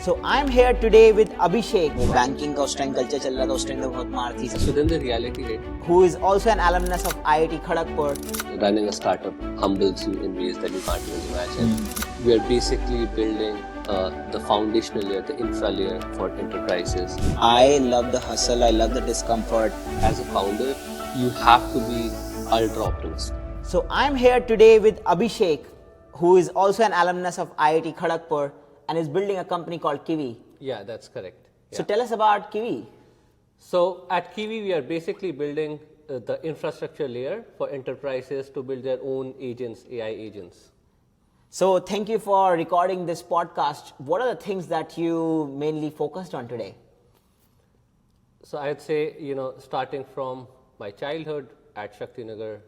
So I'm here today with Abhishek. वो banking का उस time culture चल रहा था, उस time तो बहुत मार थी. So then the reality hit. Who is also an alumnus of IIT Kharagpur. Running a startup humbles you in ways that you can't even imagine. We are basically building the foundational layer, the infra layer for enterprises. I love the hustle. I love the discomfort. As a founder, you have to be ultra optimistic. So I'm here today with Abhishek, who is also an alumnus of IIT Kharagpur and is building a company called Kiwi. Yeah, that's correct. So tell us about Kiwi. So at Kiwi, we are basically building the infrastructure layer for enterprises to build their own agents, AI agents. So thank you for recording this podcast. What are the things that you mainly focused on today? So I'd say, starting from my childhood at Shaktinagar,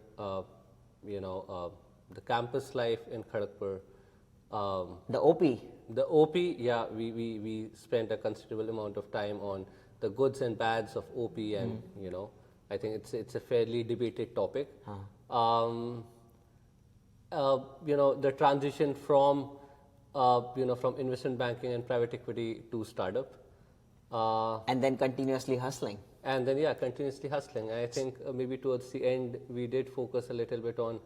the campus life in Kharagpur. The OP. The OP, yeah, we spent a considerable amount of time on the goods and bads of OP, and I think it's a fairly debated topic. The transition from from investment banking and private equity to startup, And then continuously hustling. and then continuously hustling. I think maybe towards the end we did focus a little bit on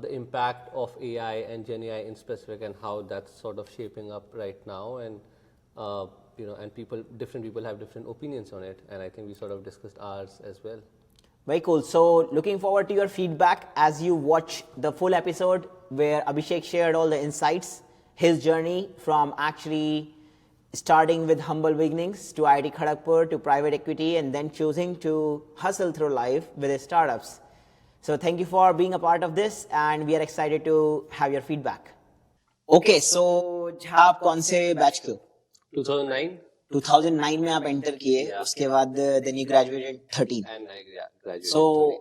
the impact of AI and Gen AI in specific, and how that's sort of shaping up right now, and and different people have different opinions on it, and I think we sort of discussed ours as well. Very cool. So looking forward to your feedback as you watch the full episode where Abhishek shared all the insights, his journey from actually starting with humble beginnings to IIT Kharagpur to private equity and then choosing to hustle through life with his startups. So thank you for being a part of this, and we are excited to have your feedback. Okay, so Jha, आप कौन से batch के हो? 2009, 2009 में आप enter किए, उसके बाद then you graduated 13. and I graduated. So,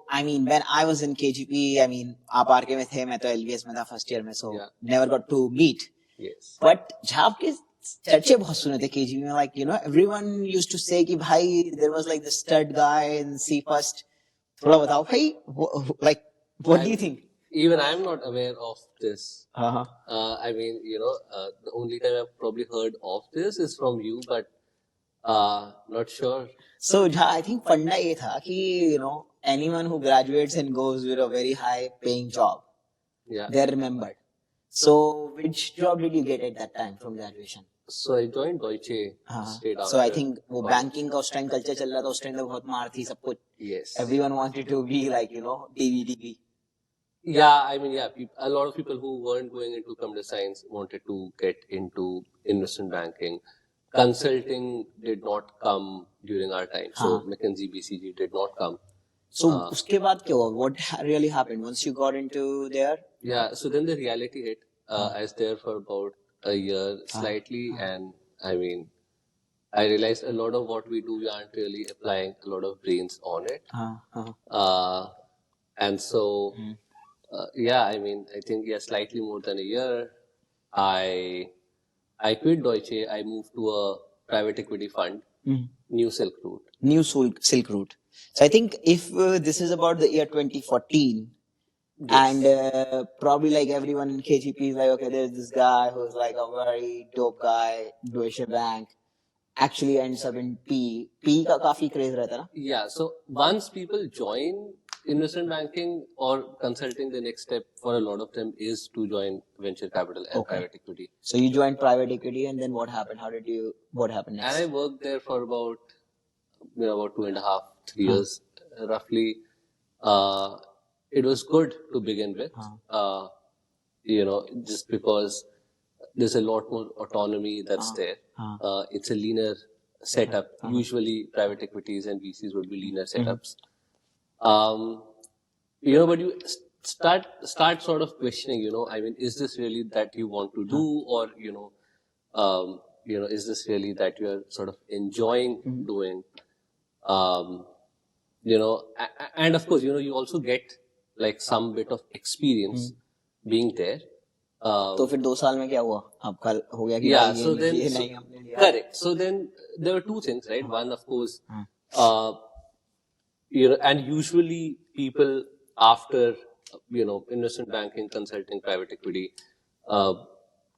I mean, when I was in KGP, I mean, आप आरके में थे, मैं तो LBS में था first year में, so never got to meet. Yes. But जहाँ आपके चर्चे बहुत सुने थे KGP में, like, everyone used to say कि भाई, there was like the stud guy in C first. थोड़ा बताओ भाई, like, what do you think? Even I'm not aware of this. Uh-huh. I mean, the only time I've probably heard of this is from you, but not sure. So, Jha, I think funda ये था कि, anyone who graduates and goes with a very high paying job, Yeah. they're remembered. So, which job did you get at that time from graduation? So I joined Deutsche straight after. So I think वो banking का उस time culture चल रहा था, उस time तो बहुत मार थी सब कुछ. Yes. Everyone wanted to be like, TV. Yeah, I mean, a lot of people who weren't going into computer science wanted to get into investment banking. Consulting did not come during our time. So McKinsey, BCG did not come. So उसके बाद क्या हुआ? What really happened once you got into there? Yeah, so then the reality hit. I was there for about a year slightly, and I mean, I realized a lot of what we do, we aren't really applying a lot of brains on it. And so, I mean, I think, slightly more than a year, I quit Deutsche. I moved to a private equity fund, New Silk Route. New Silk Route. So I think if this is about the year 2014, and probably like everyone in KGP is like, okay, there's this guy who's like a very dope guy, Deutsche Bank, actually ends up in PE. PE का काफी craze रहता है ना? Yeah, so once people join investment banking or consulting, the next step for a lot of them is to join venture capital and private equity. So you joined private equity, and then what happened? What happened next? And I worked there for about 2.5, 3 years, roughly. It was good to begin with, just because there's a lot more autonomy that's there. It's a leaner setup. Usually private equities and VCs would be leaner setups. But you start sort of questioning, I mean, is this really that you want to do, or, is this really that you're sort of enjoying doing? And of course, you also get like some bit of experience being there. तो फिर 2 साल में क्या हुआ? आपका हो गया कि Yeah, भाई so then, ये नहीं हमने लिया. correct. So then there were two things, right? One, of course, and usually people after, investment banking, consulting, private equity,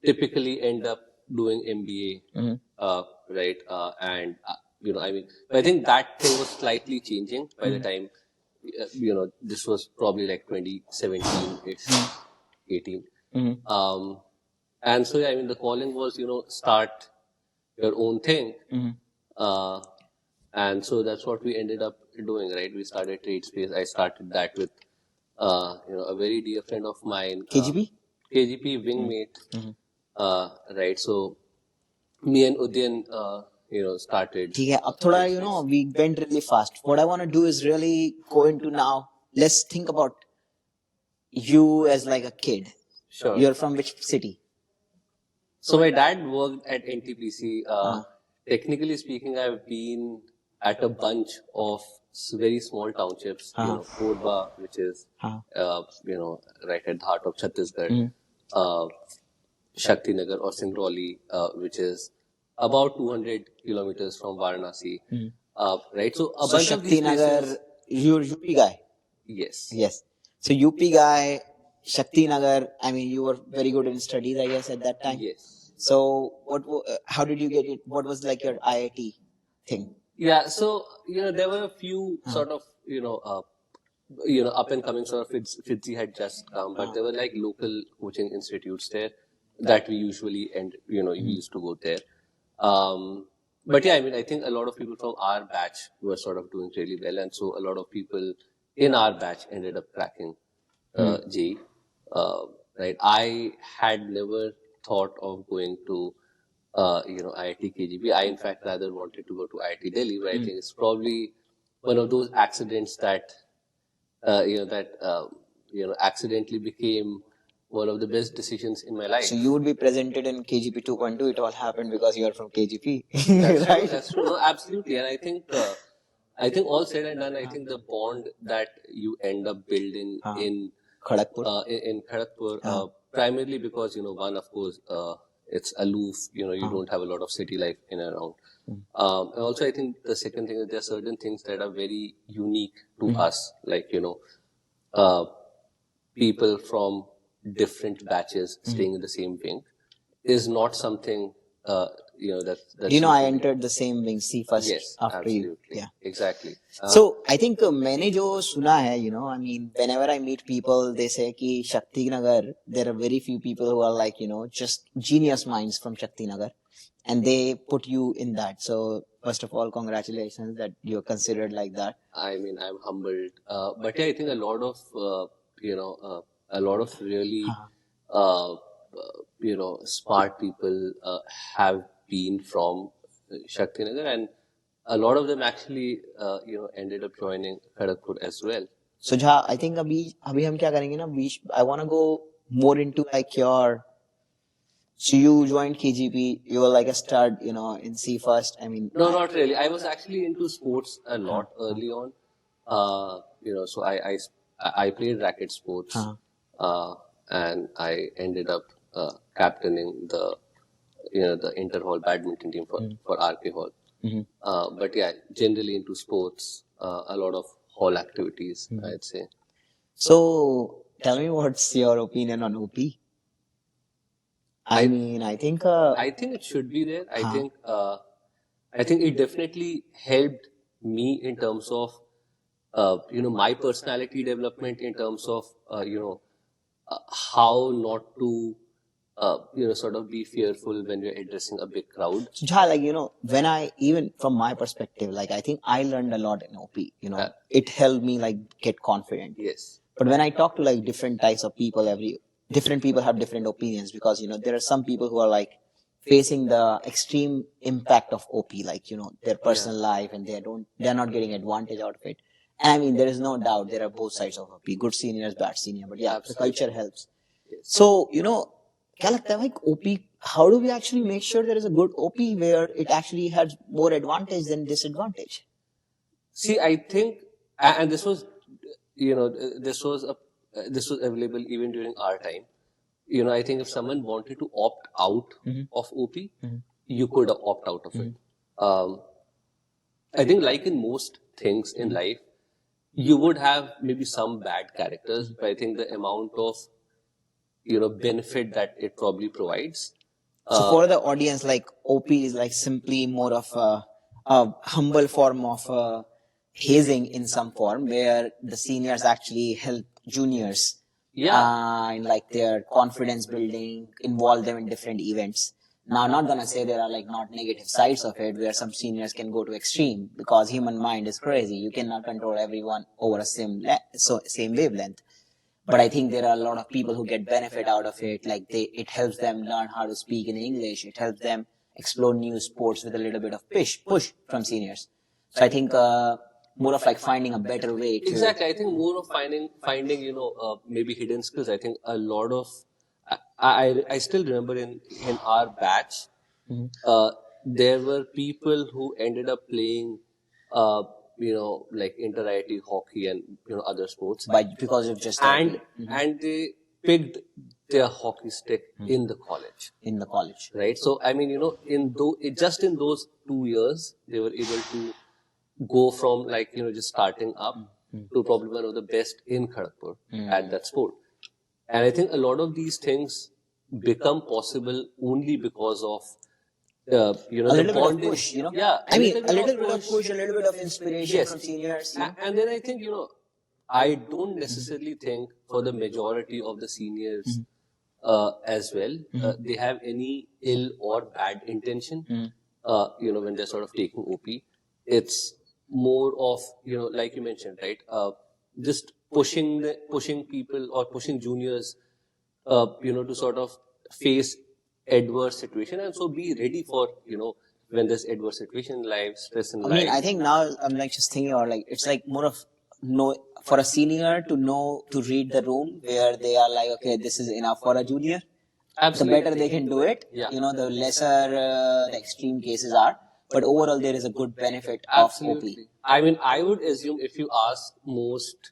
typically end up doing MBA, right? And I think that thing was slightly changing by the time, this was probably like 2017-ish, 18. And so, the calling was, start your own thing. Uh, and so that's what we ended up doing, right? We started TradeSpace. I started that with, a very dear friend of mine. KGP? KGP wingmate. Right. So me and Udyan, started. ठीक है अब थोड़ा we went really fast. What I want to do is really go into now. Let's think about you as like a kid. Sure. You're from which city? So my dad worked at NTPC. Technically speaking, I've been at a bunch of very small townships. Korba, which is right at the heart of Chhattisgarh. Shaktinagar or Singrauli, which is about 200 kilometers from Varanasi. Right. So a bunch of these places. You're UP guy. Yes. Yes. So UP guy, Shaktinagar. I mean, you were very good in studies, I guess, at that time. Yes. So how did you get it? What was like your IIT thing? Yeah. So there were a few sort of up and coming sort of FITZI had just come, but there were like local coaching institutes there that we usually we used to go there. But yeah, I think a lot of people from our batch were sort of doing really well, and so a lot of people in our batch ended up cracking JEE. Right, I had never thought of going to IIT KGP. I in fact rather wanted to go to IIT Delhi, but I think it's probably one of those accidents that accidentally became one of the best decisions in my life. So you would be presented in KGP 2.2. It all happened because you are from KGP, that's right? True, that's true. No, absolutely. And I think all said and done, I think the bond that you end up building in Kharagpur, in Kharagpur, primarily because one, of course, it's aloof. You don't have a lot of city life in and around. And also, I think the second thing is there are certain things that are very unique to us, like people from different batches staying in the same wing is not something that's I entered the same wing, C first, yes, after absolutely. you. Yeah, exactly. So I think मैंने जो सुना है, I mean, whenever I meet people, they say कि Shakti Nagar, there are very few people who are like, just genius minds from Shakti Nagar, and they put you in that. So first of all, congratulations that you're considered like that. I mean, I'm humbled, but yeah, I think a lot of really smart people have been from Shakti Nagar, and a lot of them actually ended up joining Kharagpur as well. So Jha, I think अभी हम क्या करेंगे ना, I want to go more into like your. So you joined KGP, you were like a stud, in C first. I mean, no, not really. I was actually into sports a lot early on. So I played racket sports, and I ended up captaining the inter-hall badminton team for RK Hall. But yeah, generally into sports, a lot of hall activities, I'd say. So tell me, what's your opinion on OP? I mean, I think it should be there. I think it definitely helped me in terms of my personality development, in terms of how not to sort of be fearful when you're addressing a big crowd. So Jha, like when I, even from my perspective, like I think I learned a lot in OP. It helped me like get confident. Yes. But when I talk to like different types of people, different people have different opinions, because there are some people who are like facing the extreme impact of OP, like their personal life, and they're not getting advantage out of it. And I mean, there is no doubt there are both sides of OP, good seniors, bad senior, but yeah, the culture helps. Yes. So क्या लगता है भाई, OP, how do we actually make sure there is a good OP where it actually has more advantage than disadvantage? See, I think, and this was available even during our time. I think if someone wanted to opt out of OP, you could opt out of it. I think like in most things in life, you would have maybe some bad characters, but I think the amount of benefit that it probably provides So for the audience, like OP is like simply more of a humble form of hazing in some form, where the seniors actually help juniors in like their confidence building, involve them in different events. Now, not gonna say there are like not negative sides of it, where some seniors can go to extreme, because human mind is crazy. You cannot control everyone over a same wavelength. But I think there are a lot of people who get benefit out of it. Like it helps them learn how to speak in English. It helps them explore new sports with a little bit of push from seniors. So I think more of like finding a better way to. Exactly. I think more of finding maybe hidden skills. I think a lot of I still remember in our batch, there were people who ended up playing like inter-IIT hockey and other sports, Because of just and they picked their hockey stick in the college. in the college. Right. So I mean, just in those 2 years, they were able to go from like just starting up to probably one of the best in Kharagpur at that sport. And I think a lot of these things become possible only because of A the little bit of bonding. push, Yeah, I mean, a little bit of push, a little bit of inspiration Yes. from seniors. And then I think I don't necessarily think for the majority of the seniors as well they have any ill or bad intention when they're sort of taking OP. It's more of like you mentioned, right, just pushing people or pushing juniors to sort of face adverse situation, and so be ready for when there's adverse situation in life, stress in life. I mean, I think now I'm like just thinking about like it's like more of for a senior to know to read the room, where they are like, okay, this is enough for a junior. Absolutely. The better they can do it, Yeah. the lesser the extreme cases are. But overall, there is a good benefit Absolutely. of OP. I mean, I would assume if you ask most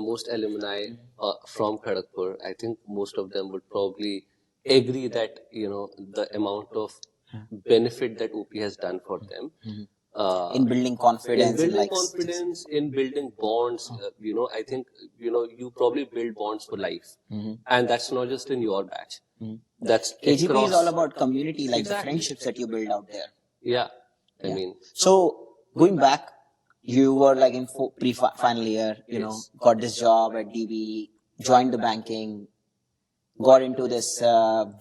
most alumni from Kharagpur, I think most of them would probably agree that the amount of benefit that OP has done for them In building confidence, in building like confidence, in building bonds. I think you probably build bonds for life, and that's not just in your batch. That's KGP across. is all about community, like the Exactly. friendships that you build out there. Yeah, I mean, So going back, you were like in pre-final year, Yes. got this job at DB, joined the banking, got into this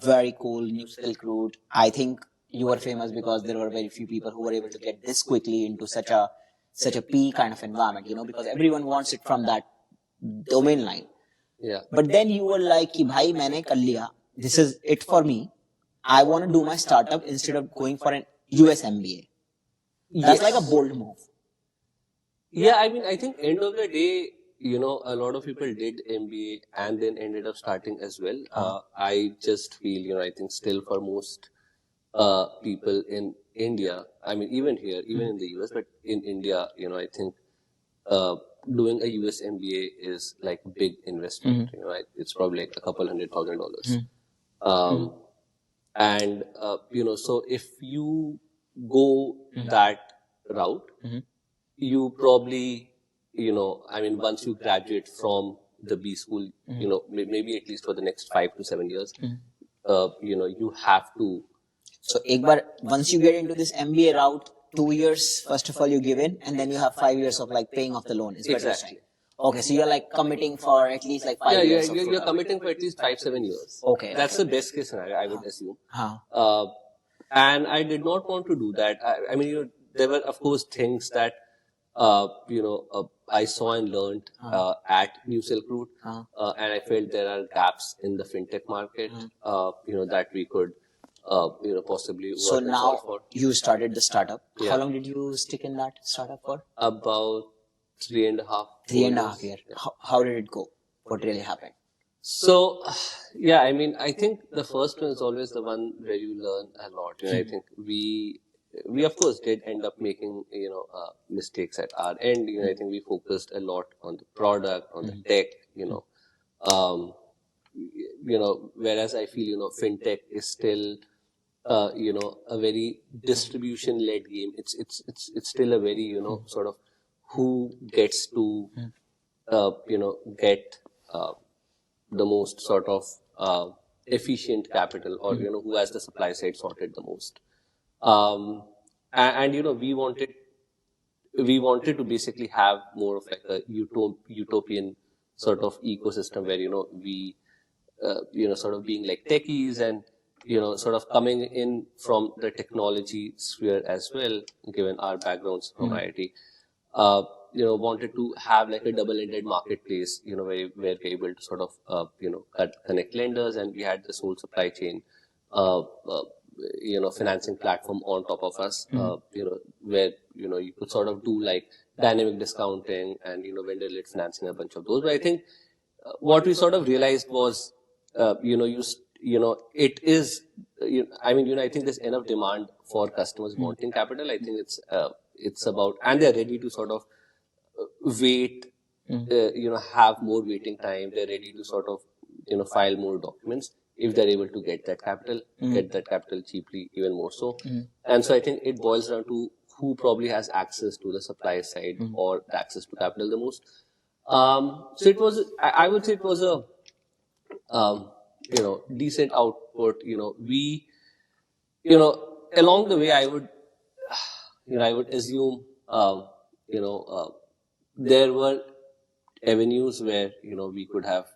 very cool new Silk route. I think you were famous because there were very few people who were able to get this quickly into such a P kind of environment, because everyone wants it from that domain line. yeah. But then you were like, कि भाई मैंने कर लिया, this is it for me. I want to do my startup instead of going for an US MBA. That's like a bold move. Yeah, I mean, I think end of the day, a lot of people did MBA and then ended up starting as well. I just feel, I think still for most people in India, I mean, even here, even in the US, but in India, I think doing a US MBA is like a big investment. It's probably like a couple $100,000. And, so if you go that route, you probably, I mean, once you graduate from the B school, maybe at least for the next 5 to 7 years, you have to. So once you get into this MBA route, 2 years, first of all, you give in, and then you have 5 years of like paying off the loan. Is better Exactly. saying. Okay, so you're like committing for at least like 5 years. You're committing for at least 5-7 years. Okay. That's the best case scenario, I would assume. Huh. And I did not want to do that. I mean, there were of course things that I saw and learned at New Silk Route, and I felt there are gaps in the fintech market, that we could, possibly work So and now solve for. you started the startup. Yeah. How long did you stick in that startup for? About 3.5. 3.5 years. How did it go? What really happened? So, yeah, I mean, I think the first one is always the one where you learn a lot. I think we of course did end up making mistakes at our end. I think we focused a lot on the product, on the tech. Whereas I feel fintech is still a very distribution led game. It's still a very sort of who gets to get the most sort of efficient capital, or who has the supply side sorted the most. And we wanted to basically have more of like a utopian sort of ecosystem where we sort of being like techies and sort of coming in from the technology sphere as well, given our backgrounds from IIT. Wanted to have like a double-ended marketplace, where we're able to sort of, connect lenders, and we had this whole supply chain, financing platform on top of us, where, you could sort of do like dynamic discounting and, vendor-led financing, a bunch of those. But I think what we sort of realized was, it is, I think there's enough demand for customers wanting capital. I think it's about, and they're ready to sort of wait, have more waiting time. They're ready to sort of, file more documents if they're able to get that capital cheaply, even more so. And so I think it boils down to who probably has access to the supply side or the access to capital the most. So it was, I would say it was a, decent output. We, along the way, I would assume, there were avenues where, we could have,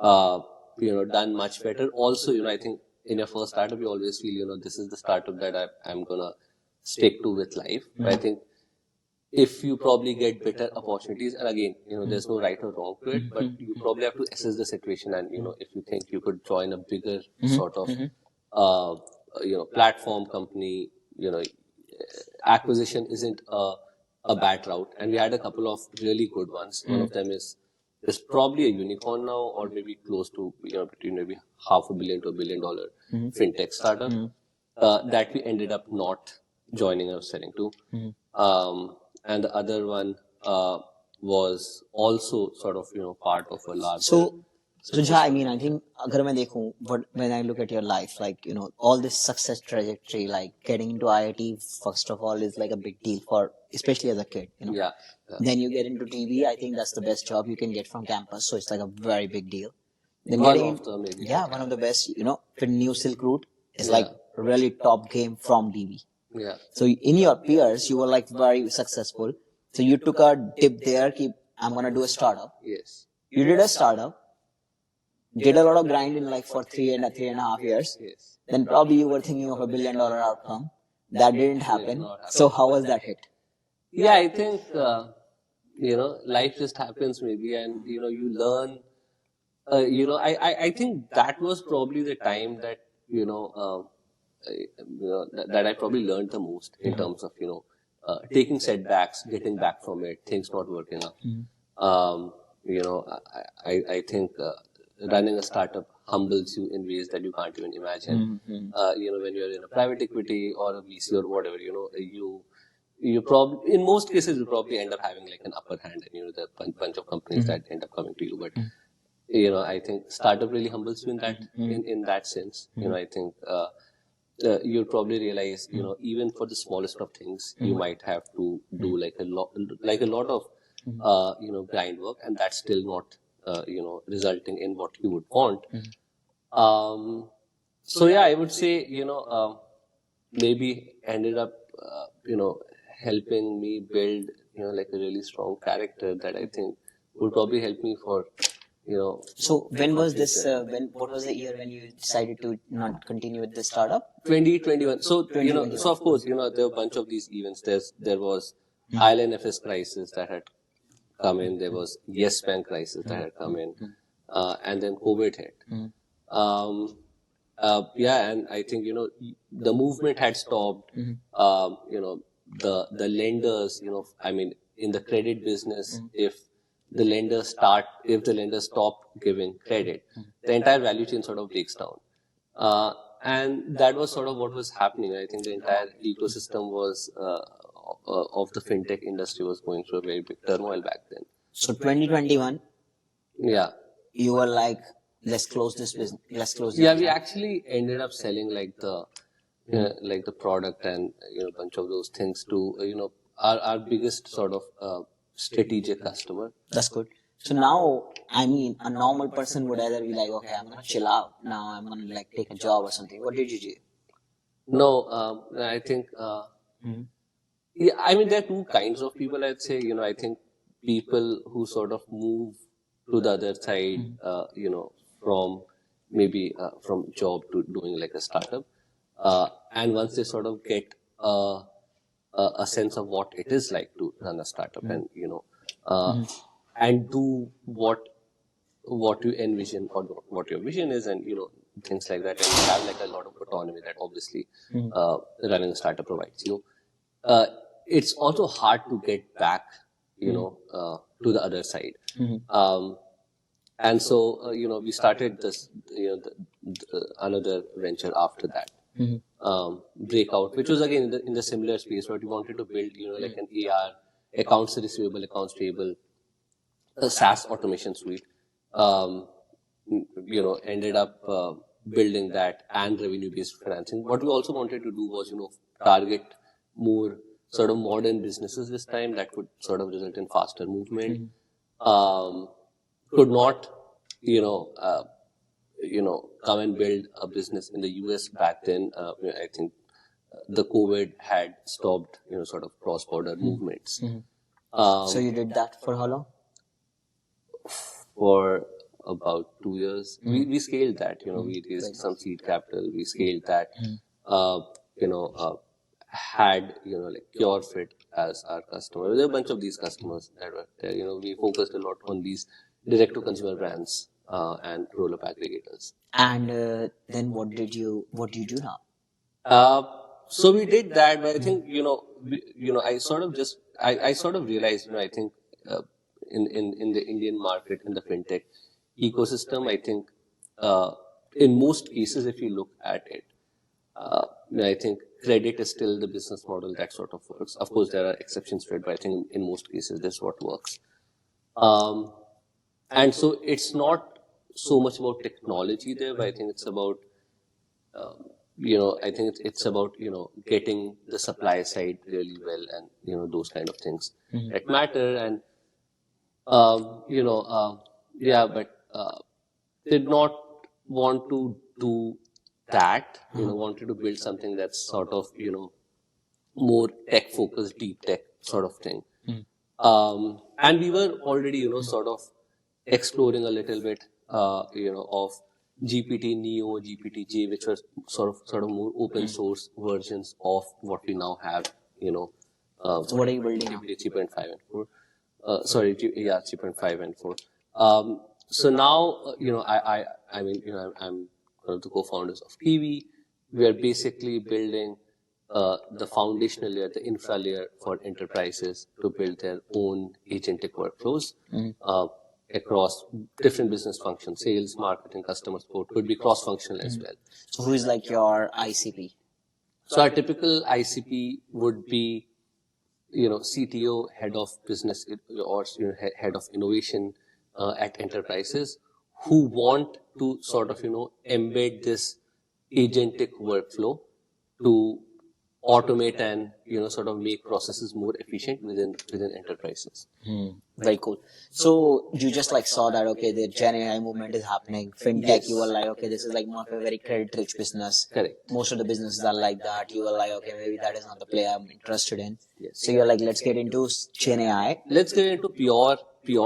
done much better. Also, I think in your first startup, you always feel, this is the startup that I'm gonna stick to with life. But I think if you probably get better opportunities, and again, there's no right or wrong to it, but you probably have to assess the situation, and, if you think you could join a bigger sort of, platform company, acquisition isn't a bad route. And we had a couple of really good ones. One of them is probably a unicorn now, or maybe close to, between maybe $500 million to $1 billion fintech startup, that we ended up not joining or selling to. And the other one was also sort of, part of a large. So Jha, I mean, I think when I look at your life, like, all this success trajectory, like getting into IIT, first of all, is like a big deal for, especially as a kid, Yeah. Then you get into TV. I think that's the best job you can get from campus. So it's like a very big deal. Then One getting of them, maybe. one of the best, the new Silk Route is like really top game from TV. Yeah. So in your peers, you were like very successful. So you took a dip there, I'm going to do a startup. Yes. You did a startup, did a lot of grind in like for three and a half years. Yes. Then probably you were thinking of $1 billion outcome. That didn't happen. So how was that hit? Yeah, I think, life just happens maybe, and, you learn, I think that was probably the time that, that I probably learned the most in terms of, taking setbacks, getting back from it, things not working out. I think running a startup humbles you in ways that you can't even imagine. When you're in a private equity or a VC or whatever, you probably, in most cases, you probably end up having like an upper hand, and there are a bunch of companies that end up coming to you. But I think startup really humbles you in that in that sense. I think you'll probably realize, even for the smallest of things, you might have to do like a lot of grind work, and that's still not resulting in what you would want. So yeah, I would say maybe ended up helping me build like a really strong character that I think would probably help me for So when was this? What was the year when you decided to not continue with the startup? 2021. So so of course there were a bunch of these events. There was IL&FS crisis that had come in. There was Yes Bank crisis that had come in, and then COVID hit. And I think the movement had stopped. The lenders, I mean, in the credit business, if the lenders stop giving credit, the entire value chain sort of breaks down. And that was sort of what was happening. I think the entire ecosystem was of the fintech industry was going through a very big turmoil back then. So 2021. Yeah. You were like, let's close this business. Let's close this. Yeah, we actually ended up selling like the product and a bunch of those things to our biggest sort of strategic customer. That's good. So now, I mean, a normal person would either be like, okay, I'm gonna chill out now. I'm gonna like take a job or something. What did you do? No, I think, yeah, I mean, there are two kinds of people, I'd say. I think people who sort of move to the other side, from maybe from job to doing like a startup. And once they sort of get a sense of what it is like to run a startup and, and do what you envision or what your vision is, and things like that, and you have like a lot of autonomy that obviously running a startup provides you. It's also hard to get back, to the other side. And so we started this, another venture after that, breakout, which was again in the similar space, but we wanted to build like an AR, accounts receivable, accounts payable, a SaaS automation suite. Ended up building that and revenue-based financing. What we also wanted to do was, target more sort of modern businesses this time that could sort of result in faster movement. Could not, come and build a business in the US back then. I think the COVID had stopped, sort of cross-border movements. So you did that for how long? For about 2 years. We scaled that, we raised some seed capital, we scaled that, had, like CureFit as our customer. There are a bunch of these customers that were there. We focused a lot on these direct-to-consumer brands and roll-up aggregators. And then what do you do now? So we did that, but I think, I sort of realized, I think in the Indian market, in the fintech ecosystem, I think in most cases, if you look at it, I think credit is still the business model that sort of works. Of course, there are exceptions to it, but I think in most cases, this is what works. And so it's not so much about technology there, but I think it's about, I think it's about, getting the supply side really well and, those kind of things that matter. And, but did not want to do that, wanted to build something that's sort of, more tech focused, deep tech sort of thing. And we were already, sort of exploring a little bit, of GPT Neo, GPT J, which were sort of more open source versions of what we now have, So what are you building now? GPT 3.5 and 4. 3.5 and 4. So now, I mean, I'm one of the co-founders of Kiwi. We are basically building the foundational layer, the infra layer for enterprises to build their own agentic workflows across different business functions, sales, marketing, customer support, could be cross-functional as well. So who is like your ICP? So our typical ICP would be, CTO, head of business, or head of innovation at enterprises who want to sort of, embed this agentic workflow to automate and, sort of make processes more efficient within enterprises. Very cool. So you just like saw that, okay, the Gen AI movement is happening. FinTech, Yes. you were like, okay, this is like not a very credit-rich business. Correct. Most of the businesses are like that. You were like, okay, maybe that is not the play I'm interested in. Yes. So you're like, let's get into Gen AI. Let's get into pure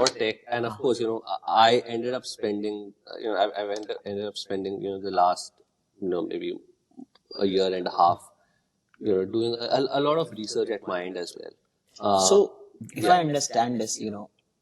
tech, and of course, I ended up spending, I ended up spending, the last, maybe a year and a half, doing a lot of research at my end as well. So if I understand this,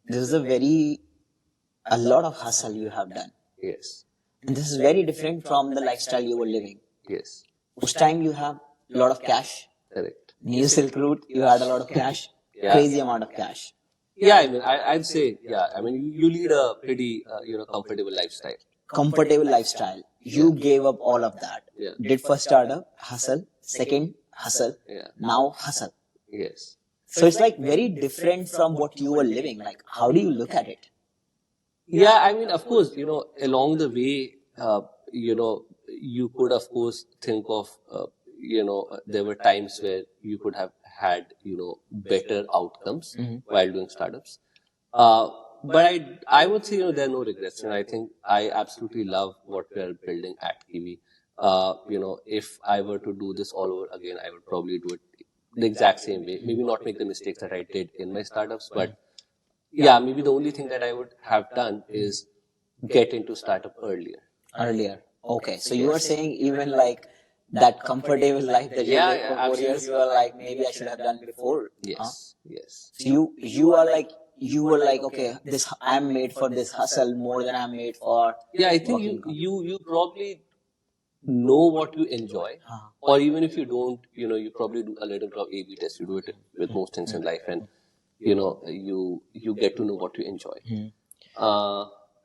this is a lot of hustle you have done. Yes. And this is very different from the lifestyle you were living. Yes. Ush time you have a lot of cash. Correct. New Silk Route, you had a lot of cash. Yeah. Crazy amount of cash. Yeah, I mean, I'd say, I mean, you lead a pretty, comfortable lifestyle. Comfortable lifestyle. You gave up all of that. Yeah. Did first startup, hustle. Second, hustle. Yeah. Now hustle. Yes. So it's like very different from what you were living. Like, how do you look at it? Yeah, I mean, of course, along the way, you could, of course, think of, there were times where you could have had, better outcomes while doing startups. But I would say, there are no regrets. I think I absolutely love what we are building at Kiwi. If I were to do this all over again, I would probably do it the exact same way. Maybe not make the mistakes that I did in my startups, but yeah, maybe the only thing that I would have done is get into startup earlier. Earlier. Okay. So you are saying even like that comfortable life that you lived for 4 years, you are like, maybe I should have done before. Yes, yes. So you were like, okay, this I'm made for this hustle more than I'm made for. Yeah, I think you probably know what you enjoy, or even if you don't, you probably do a little bit of A/B test. You do it with most things in life, and you get to know what you enjoy.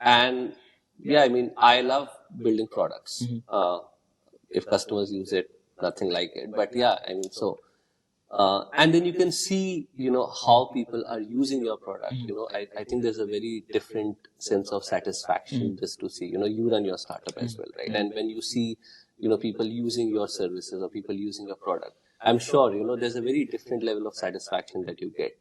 And yeah, I mean, I love building products. If customers use it, nothing like it. But yeah, I mean, so. And then you can see, how people are using your product. I think there's a very different sense of satisfaction just to see, you run your startup as well, right? And when you see, people using your services or people using your product, I'm sure, there's a very different level of satisfaction that you get.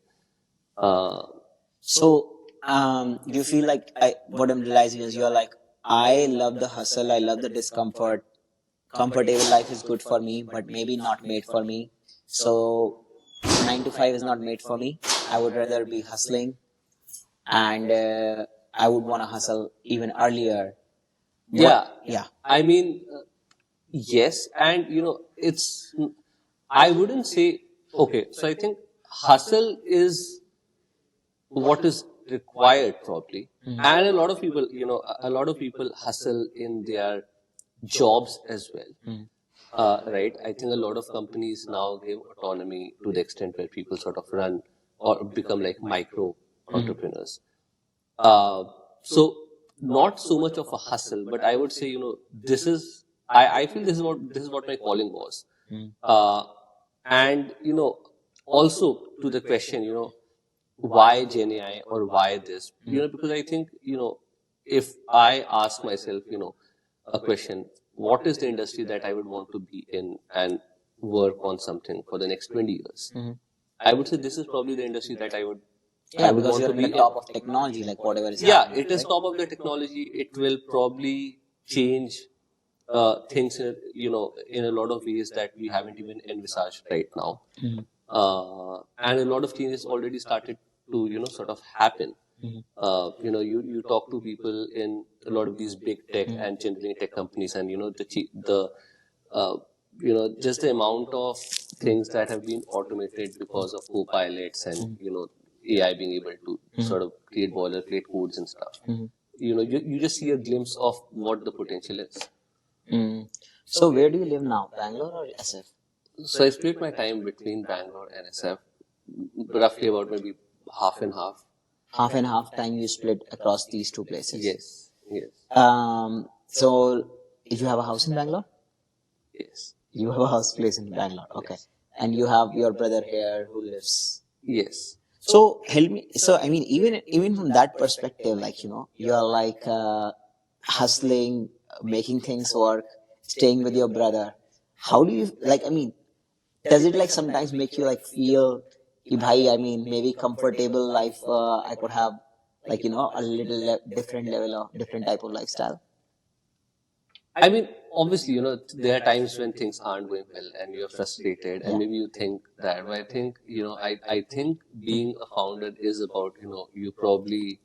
You feel like what I'm realizing is you're like, I love the hustle, I love the discomfort. Comfortable life is good for me, but maybe not made for me. So 9 to 5 is not made for me. I would rather be hustling, and I would want to hustle even earlier. Yeah. Yeah. I mean, yes. And, I wouldn't say, okay, so I think hustle is what is required probably. And a lot of people hustle in their jobs as well. Right? I think a lot of companies now give autonomy to the extent where people sort of run or become like micro entrepreneurs. So not so much of a hustle, but I would say, I feel this is what my calling was. And, also to the question, why Gen AI or why this? Because I think, if I ask myself, a question, what is the industry that I would want to be in and work on something for the next 20 years? I would say this is probably the industry that I would Because want you're to on the be top of technology, like whatever is yeah, happening. it is top of the technology. It will probably change things, in a lot of ways that we haven't even envisaged right now. And a lot of changes already started to, sort of happen. You talk to people in a lot of these big tech and generally tech companies, and just the amount of things that have been automated because of co-pilots and AI being able to sort of create boilerplate codes and stuff. You just see a glimpse of what the potential is. So where do you live now, Bangalore or SF? So I split my time between Bangalore and SF, roughly about maybe half and half. Half and half time you split across these two places. Yes, yes, So you have a house in Bangalore? yes, You have a house place in Bangalore. Okay. And you have your brother here who lives. yes. So help me. So I mean, even from that perspective, like you are like hustling, making things work, staying with your brother. How do you like? I mean, does it like sometimes make you like feel, कि भाई, I mean, maybe comfortable life I could have, like a little different level of different type of lifestyle. I mean, obviously, there are times when things aren't going well and you're frustrated and maybe you think that. But I think, I think being a founder is about, you probably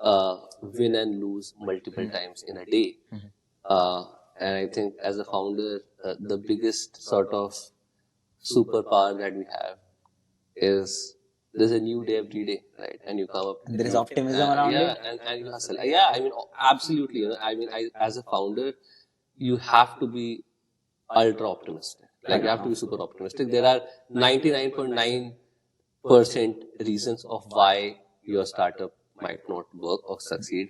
win and lose multiple times in a day. And I think as a founder, the biggest sort of superpower that we have is there's a new day every day, right? And you come up. There is optimism around yeah, it. and you hustle. Yeah, I mean, absolutely. I mean, as a founder, you have to be ultra optimistic. Like you have to be super optimistic. There are 99.9% reasons of why your startup might not work or succeed,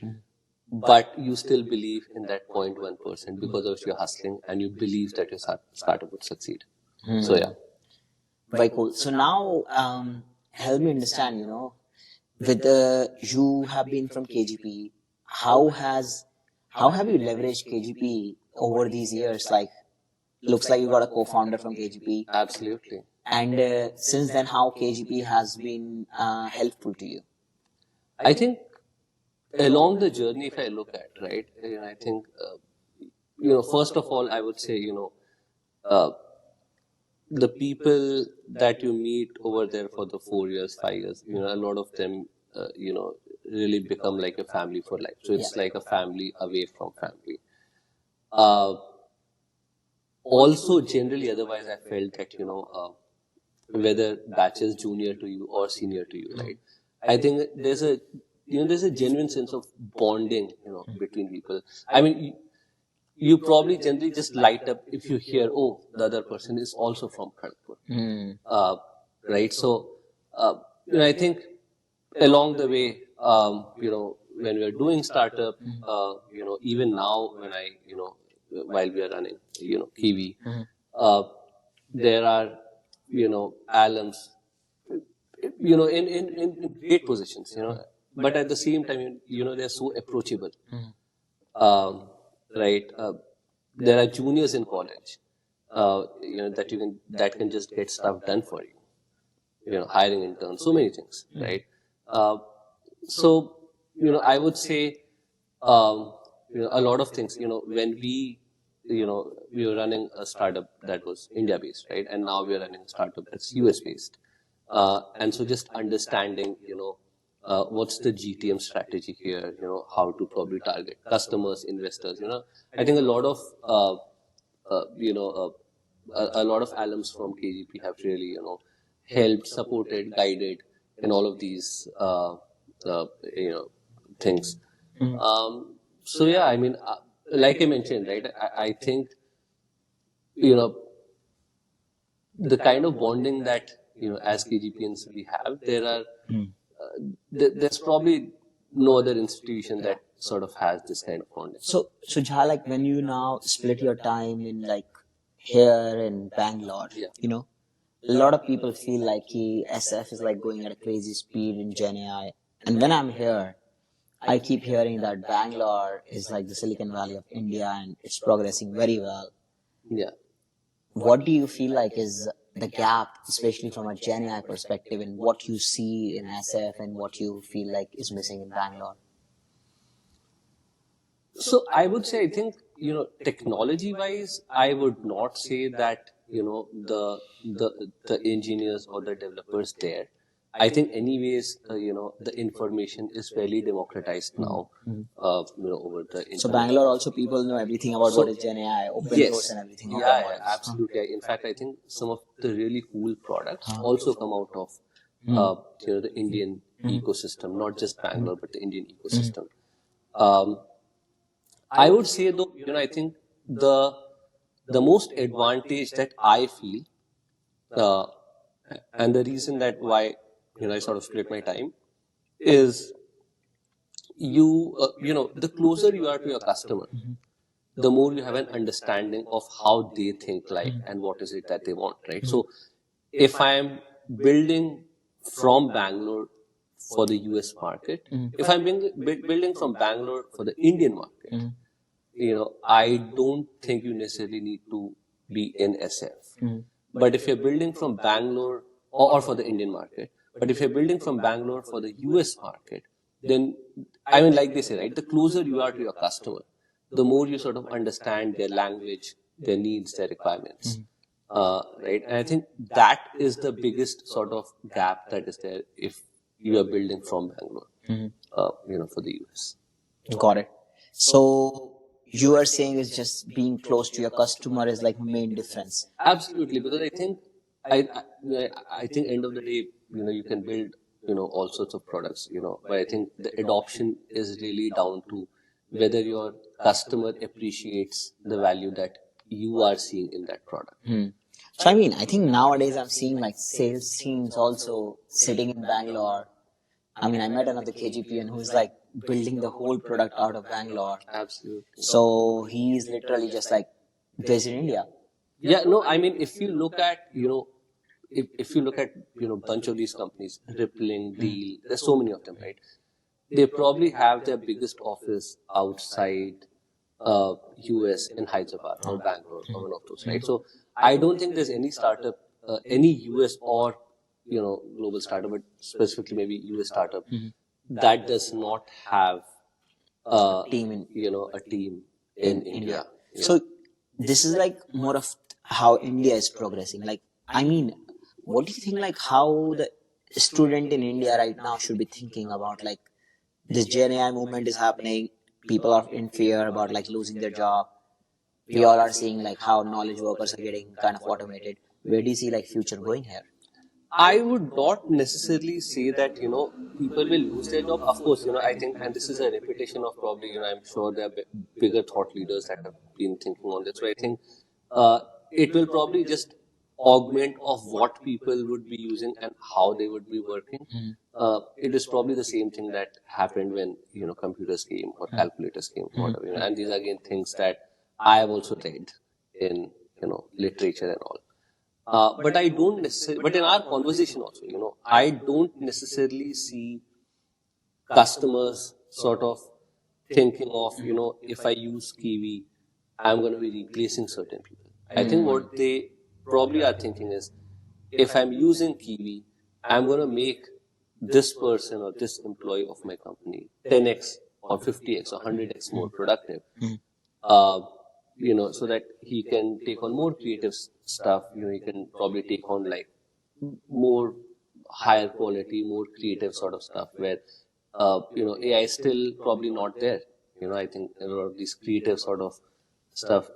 but you still believe in that 0.1% because of which you're hustling and you believe that your startup would succeed. So yeah. Very cool. So now, help me understand, with you have been from KGP, how have you leveraged KGP over these years? Like, looks like you got a co-founder from KGP. Absolutely. And since then, how KGP has been helpful to you? I think along the journey, if I look at, right, I think, first of all, I would say, uh, the people that you meet over there for the 4 years, 5 years, a lot of them, really become like a family for life. So it's like a family away from family. Uh, Also, generally, otherwise, I felt that, whether batches junior to you or senior to you, right? I think there's a genuine sense of bonding, between people. I mean, you probably generally just light up if you hear, oh, the other person is also from Kharagpur. Right? So, I think along the way, when we are doing startup, even now when while we are running, Kiwi, uh, there are, alums, in great positions, but at the same time, they're so approachable. Um, right? There are juniors in college, that can just get stuff done for you. Hiring interns, so many things, right? Uh, so, I would say, a lot of things, when we were running a startup that was India based, right? And now we are running a startup that's US based. And so just understanding, what's the GTM strategy here, how to probably target customers, investors, I think a lot of, a lot of alums from KGP have really, helped, supported, guided in all of these, things. So yeah, I mean, like I mentioned, right? I think, the kind of bonding that, as KGPians we have, there's probably no other institution that sort of has this kind of bonding. So Jha, like when you now split your time in like here in Bangalore, a lot of people feel like SF is like going at a crazy speed in Gen AI. And when I'm here, I keep hearing that Bangalore is like the Silicon Valley of India and it's progressing very well. Yeah. What do you feel like is the gap, especially from a Gen AI perspective, in what you see in SF and what you feel like is missing in Bangalore? So I would say, I think, technology wise, I would not say that, the engineers or the developers there. I think anyways, the information is fairly democratized now, over the internet. So Bangalore also people know everything about what is Gen AI, open source and everything. Yeah, absolutely. In fact, I think some of the really cool products also come out of, the Indian ecosystem, not just Bangalore, but the Indian ecosystem. I would say though, I think the most advantage that I feel, uh, and the reason that why, I sort of split my time is the closer you are to your customer, the more you have an understanding of how they think like and what is it that they want, right? So if I am building from Bangalore for the US market, if I'm building from Bangalore for the Indian market, I don't think you necessarily need to be in SF. But if you're building from Bangalore or for the Indian market, but if you're building from Bangalore for the US market, then, I mean, like they say, right, the closer you are to your customer, the more you sort of understand their language, their needs, their requirements. Right? And I think that is the biggest sort of gap that is there if you are building from Bangalore, for the US. Got it. So you are saying is just being close to your customer is like main difference. Absolutely, because I think I think end of the day, you can build, all sorts of products, but I think the adoption is really down to whether your customer appreciates the value that you are seeing in that product. So I mean, I think nowadays I'm seeing like sales teams also sitting in Bangalore. I mean, I met another KGPN who's like building the whole product out of Bangalore. Absolutely. So he's literally just like based in India. Yeah, no, I mean, if you look at, if you look at, bunch of these companies, Rippling, Deal, there's so many of them, right? They probably have their biggest office outside US in Hyderabad or Bangalore or one of those, right? So I don't think there's any startup, any US or, global startup, but specifically maybe US startup, that does not have team in a team in India. So this is like more of how India is progressing. Like, I mean, what do you think? Like, how the student in India right now should be thinking about like this Gen AI movement is happening. People are in fear about like losing their job. We all are seeing like how knowledge workers are getting kind of automated. Where do you see like future going here? I would not necessarily say that, people will lose their job. Of course, I think, and this is a repetition of probably, I'm sure there are bigger thought leaders that have been thinking on this. So I think it will probably just augment of what people would be using and how they would be working. It is probably the same thing that happened when, computers came or calculators came, whatever. And these are again things that I have also read in, literature and all. But I don't necessarily, but in our conversation also, I don't necessarily see customers sort of thinking of, if I use Kiwi, I'm going to be replacing certain people. I think what they probably are thinking is, if I'm using Kiwi, I'm going to make this person or this employee of my company 10x or 50x or 100x more productive. So that he can take on more creative stuff. He can probably take on like more higher quality, more creative sort of stuff where, AI is still probably not there. I think a lot of these creative sort of stuff,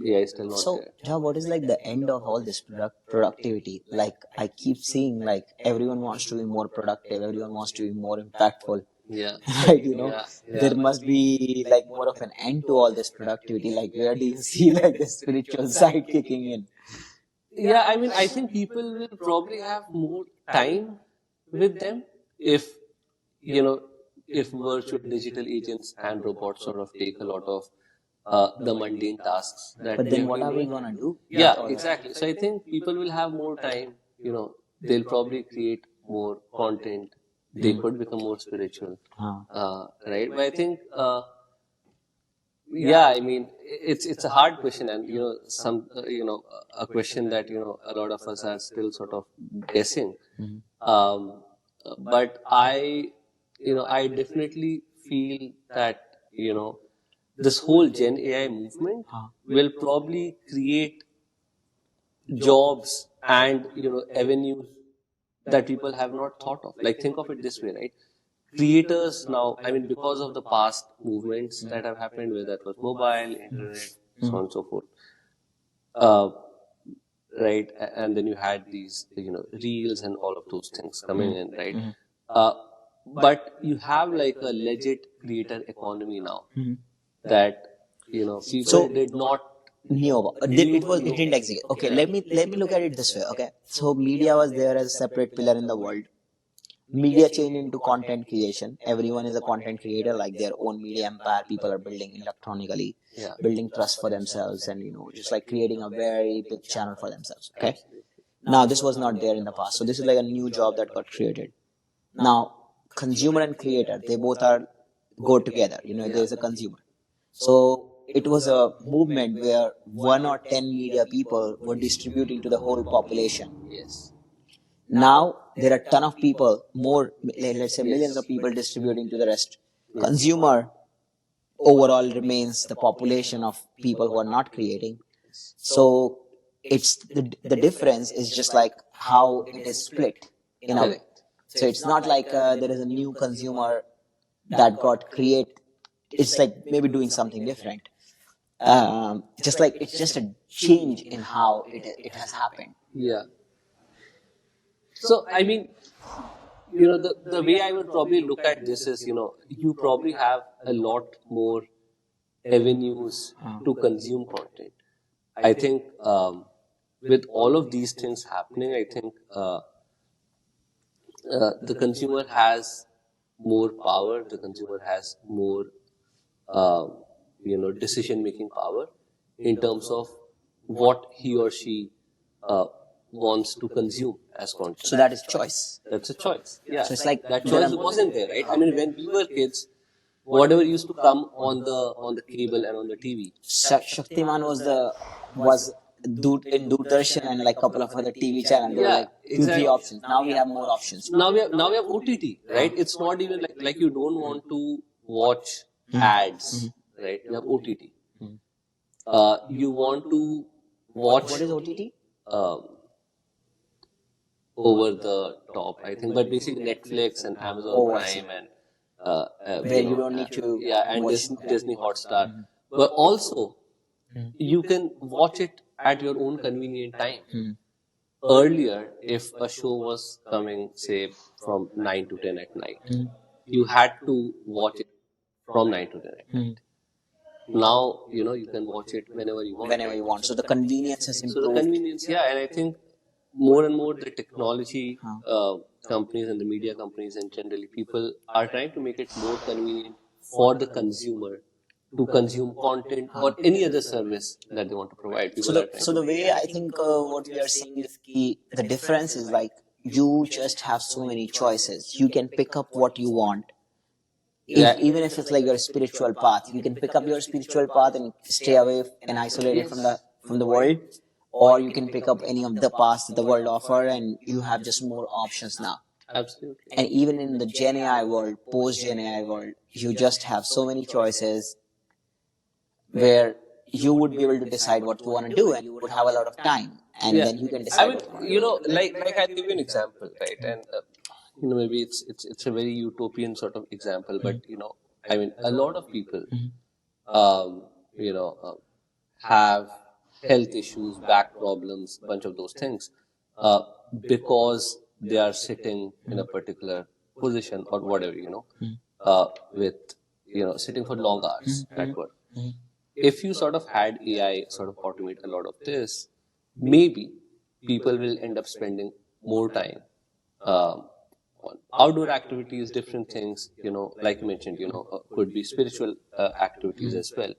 AI is still not So, there. yeah, what is like the end of all this productivity? Like, I keep seeing like everyone wants to be more productive, everyone wants to be more impactful. Yeah. Right, Yeah. there must be like more of an end to all this productivity. Like, where do you see like the spiritual side kicking in? Yeah, I mean, I think people will probably have more time with them if, you know, if virtual digital agents and robots sort of take a lot of the mundane tasks that But we then have what been are we doing. gonna do? Yeah, exactly. So I think people will have more time, they'll probably create more content. They could become more spiritual, right? But I think, yeah, I mean, it's a hard question, and a question that a lot of us are still sort of guessing. Um, but I definitely feel that this whole Gen AI movement will probably create jobs and avenues that people have not thought of. Like, think of it this way, right? Creators now, I mean, because of the past movements that have happened, whether that was mobile, internet, so on and so forth, uh, right? And then you had these, reels and all of those things coming in, right? Uh, but you have like a legit creator economy now that, people So did not. it didn't exist. Okay, let me look at it this way. Okay, so media was there as a separate pillar in the world. Media changed into content creation. Everyone is a content creator, like their own media empire. People are building electronically, Yeah. building trust for themselves, and just like creating a very big channel for themselves. Okay. Now this was not there in the past, so this is like a new job that got created. Now, consumer and creator, they both are go together. There is a consumer. So it was a movement where 1 or 10 media people were distributing to the whole population. Yes. Now there are a ton of people, more, let's say millions of people distributing to the rest. Consumer overall remains the population of people who are not creating. So it's the difference is just like how it is split in a way. So it's not like there is a new consumer that got create. It's like maybe doing something different. Just like it's just a change in how it has happened. Yeah. So, I mean, the way I would probably look at this is, you probably have a lot more avenues to consume content. I think with all of these things happening, I think the consumer has more power, the consumer has more, decision-making power in terms of what he or she wants to consume as content. So that is choice. That's a choice. Yeah. So it's like that choice wasn't there, right? I mean, when we were kids, whatever used to come on the cable and on the TV. Shaktiman was in Doordarshan and like couple of other TV channels. There were Yeah, like two, exactly. three options. Now we have more options. Now we have OTT, right? It's not even like you don't want to watch ads, right? You have OTT. You want to watch What is OTT? over the top, I think, but basically Netflix and Amazon Prime and Where you don't need to and watch. Disney Hotstar, but also you can watch it at your own convenient time. Earlier, if a show was coming, say, from 9 to 10 at night, you had to watch it from 9 to 10 at night. Now, you can watch it whenever you want. Whenever you want. So the convenience has So the improved. convenience, yeah, and I think more and more the technology companies and the media companies and generally people are trying to make it more convenient for the consumer to consume content or any other service that they want to provide. So the way I think what we are seeing is the difference is like you just have so many choices. You can pick up what you want. Even if it's like your spiritual path, you can pick up your spiritual path and stay away and isolated from the world, or you can pick up any of the paths that the world offer, and you have just more options now. Absolutely. And even in the Gen AI world, post Gen AI world, you just have so many choices where you would be able to decide what you want to do, and you would have a lot of time, and then you can decide. I mean, like I'll give you an example, right? And maybe it's a very utopian sort of example, but I mean, a lot of people, um, have health issues, back problems, bunch of those things, because they are sitting in a particular position or whatever, with sitting for long hours at work. If you sort of had AI sort of automate a lot of this, maybe people will end up spending more time on outdoor activities, different things, like you mentioned, could be spiritual activities as well.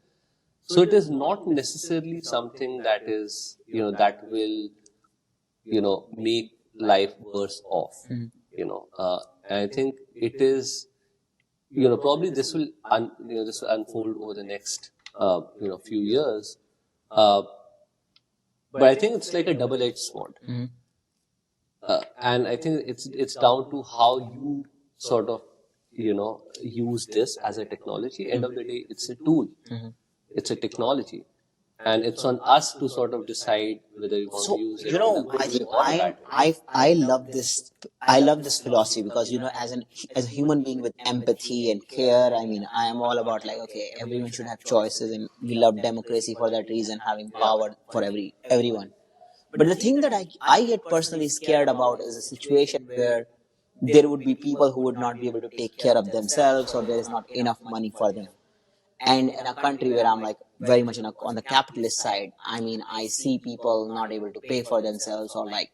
So it is not necessarily something that is, that will, make life worse off, and I think it is, probably this will, this will unfold over the next, few years. But I think it's like a double-edged sword. And I think it's down to how you sort of, use this as a technology. End of the day, it's a tool. It's a technology. And it's on us to sort of decide whether you want to use it in a good I way think or a bad way. I love this. I love this philosophy because as a human being with empathy and care, I mean, I am all about like, okay, everyone should have choices, and we love democracy for that reason, having power for everyone. But the thing that I get personally scared about is a situation where there would be people who would not be able to take care of themselves, or there is not enough money for them. And in a country where I'm like very much on the capitalist side, I mean, I see people not able to pay for themselves, or like,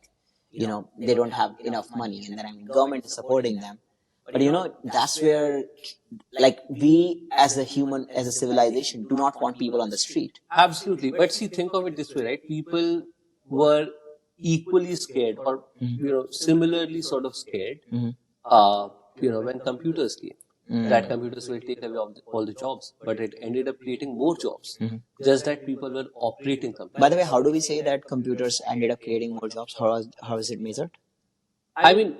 they don't have enough money, and then I mean, government is supporting them. But that's where, like, we as a human, as a civilization, do not want people on the street. Absolutely. But see, think of it this way, right? People were equally scared or, similarly sort of scared, when computers came. That computers will take away all the jobs, but it ended up creating more jobs. Just that people were operating computers. By the way, how do we say that computers ended up creating more jobs? How is it measured? I mean,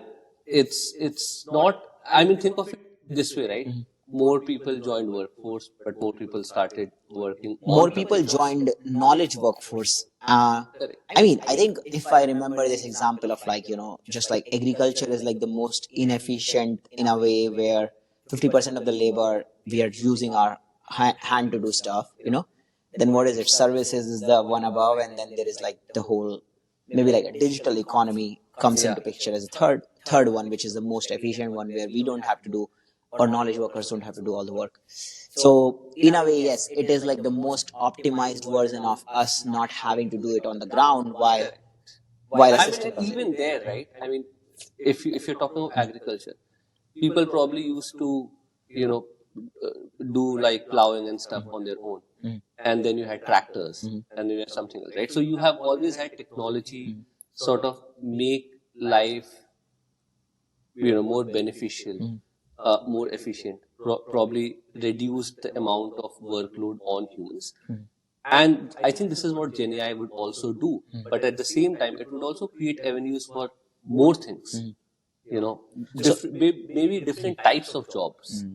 it's not. I mean, think of it this way, right? More people joined workforce, but more people started working. More people joined knowledge workforce. Correct. I mean, I think if I remember this example of like, just like agriculture is like the most inefficient in a way where 50% of the labor we are using our hand to do stuff, then what is it? Services is the one above, and then there is like the whole, maybe like a digital economy comes into picture as a third one, which is the most efficient one, where we don't have to do, or knowledge workers don't have to do all the work. So in a way, yes, it is like the most optimized version of us not having to do it on the ground, while a I system mean, does it. even there, right? I mean, if you're talking of agriculture, people probably used to, uh, do like plowing and stuff on their own, and then you had tractors, and then you had something else, right? So you have always had technology sort of make life, more beneficial, more efficient, probably reduce the amount of workload on humans. And I think this is what Gen AI would also do. But at the same time, it would also create avenues for more things, maybe different types of jobs.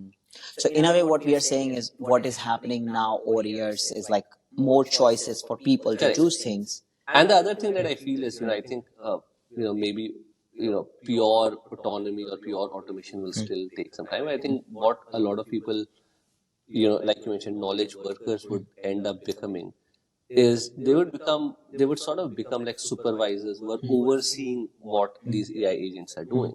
So in a way, what we are saying is what is happening now over years is like more choices for people to Correct. choose things. And the other thing that I feel is, I think, maybe, pure autonomy or pure automation will still take some time. I think what a lot of people, like you mentioned, knowledge workers would end up becoming is they would sort of become like supervisors who are overseeing what these AI agents are doing,